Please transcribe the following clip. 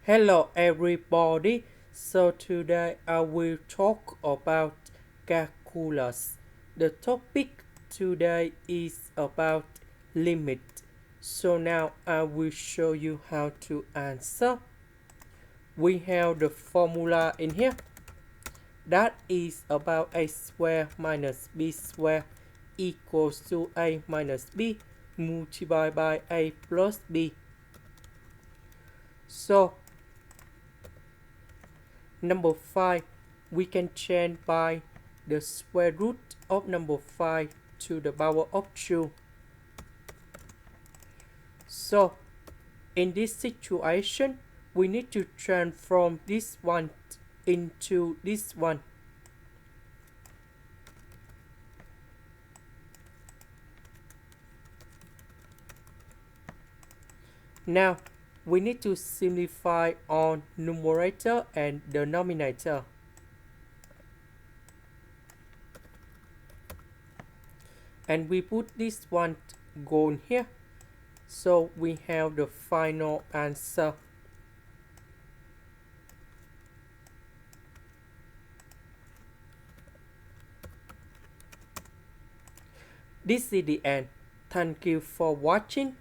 Hello everybody. So today I will talk about calculus. The topic today is about limit. So now I will show you how to answer. We have the formula in here. That is about a square minus b square equals to a minus b multiplied by a plus b. So number 5, we can change by the square root of number 5 to the power of 2. So, in this situation, we need to transform this one into this one. Now, we need to simplify on numerator and denominator. And we put this one goal here. So we have the final answer. This is the end. Thank you for watching.